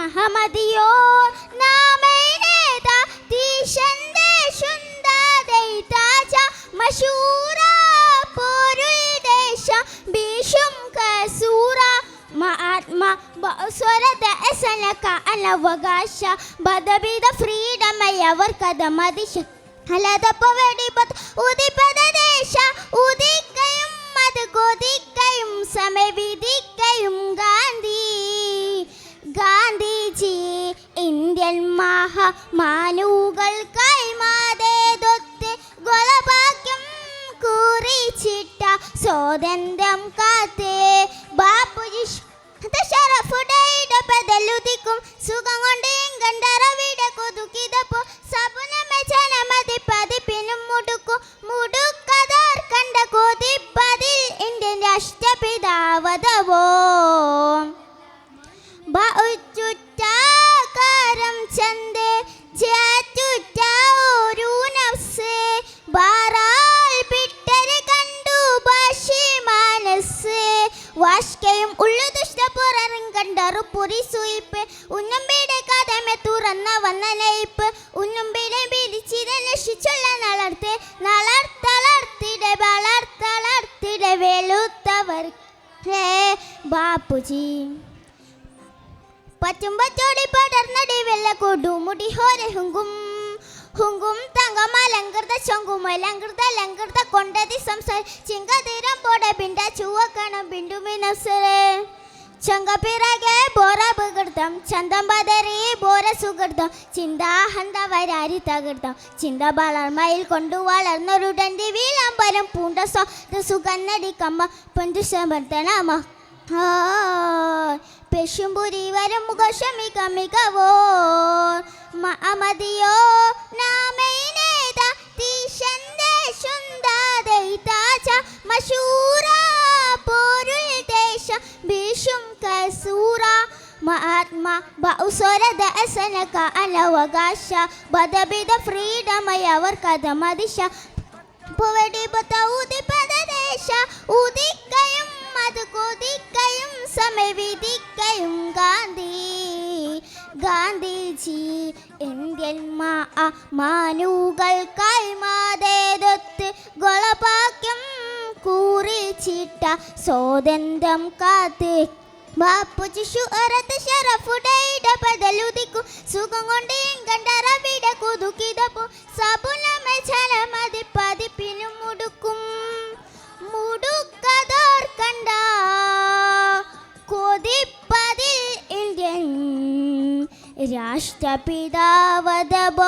മഹമദിയോർ നാമേനേത തീശന്തേ ശുന്ദദൈതാജ മശൂറ പോരുൽ ദേശ ബീഷും കസൂറ മഹാത്മാ സ്വരത എസനക അനവകാശ ബദബിദ ഫ്രീഡമയവർ കഥമതിശ അലതപ്പോ വെടിപത്ത് ഉദിപദ ദേശ ഉദിക്കയും അത് കൊതിക്കയും സമവിധിക്കയും ഗാന്ധിജി ഇന്ത്യൻ മഹാമാനുകൾക്കായി മാതേതൊത്ത് ഗോളഭാഗ്യം കുറിച്ചിട്ട സ്വാതന്ത്ര്യം കാത്തേ ബാപ്പുജി ഷറഫുടയുടെ ബദലുദിക്കും സുഖം കൊണ്ട് കണ്ടറവിടെ കൊതുക്കിതപ്പോ സപുനമെ ജനമതി പതിപ്പിനും മുടുക്കതോർ കണ്ട കൊതിപ്പതിൽ ഇന്ത്യൻ രാഷ്ട്രപിതാവതവോ ചുറ്റാകാരം ചന്തേ ചുറ്റ ഒരു നഫ്സേ ബാറാൽ പിട്ടരെ കണ്ടു ഭാഷി മനസ്സേ വാഷ്കയും ഉള്ളു ദുഷ്ടപുററും കണ്ടറു പുരി സുയിപ്പ് ഉന്നമ്പിയുടെ കഥമെ തുറന്ന വന്ന ലയിപ്പ് ഉന്നമ്പിടെ പിരിച്ചിര നശിച്ചുള്ള വളർത്തിടെ വെളുത്തവർ ബാപ്പുജി പറ്റുമ്പത്തോടി പടർന്നടി വെള്ള കൊടുമുടി ഹോരെ ഹുങ്കും തങ്കമലങ്കൃത ശങ്കുമലങ്കൃത കൊണ്ടതി സംസാര ചിങ്കതിരം പോടെ ബിണ്ട ചുവക്കണം ബിണ്ടു മിനസരെ ചങ്കപിറകെ ബോറ ബകൃതം ചന്തം ബദരി ബോര സുഗൃതം ചിന്താഹന്ത വരാരി തകൃതം ചിന്ത വളർമയിൽ കൊണ്ടു വളർന്നൊരുടൻ്റെ വീളമ്പലം പൂണ്ട സുഗന്നടി കമ്മ പഞ്ചു സമർദ്ദനമ പെശുംപുരി വരും മുഖമികവോ മഹമദിയോ നാമേനേത തീശന്തേ ശുന്ദദൈതാജ മശൂറ പോരുൽ ദേശ ബീഷും കസൂറ മഹാത്മാ സ്വരത എസനക അനവകാശ ബദബിദ ഫ്രീഡമയവർ കഥമതിശ പുവടിപത ഉദിപദ ദേശ ഉദിക്കയും അത് കൊതിക്കയും സമവിധിക്കയും ഗാന്ധിജി ഇന്ത്യൻ മാനുകൾക്കായി മാതേതൊത്ത് ഗോളഭാഗ്യം കുറിച്ചിട്ട സ്വാതന്ത്ര്യം കാത്ത് ബാപ്പുജി ഷറഫുടയുടെ ബദലുദിക്കും സുഖം കൊണ്ട് കണ്ടറവിടെ കൊതുക്കിതപ്പോ സപുനമെ ജനമതി പതിപ്പിനും മുടുക്കതോർ കണ്ട കൊതിപ്പതിൽ ഇന്ത്യൻ രാഷ്ട്രപിതാവതബോ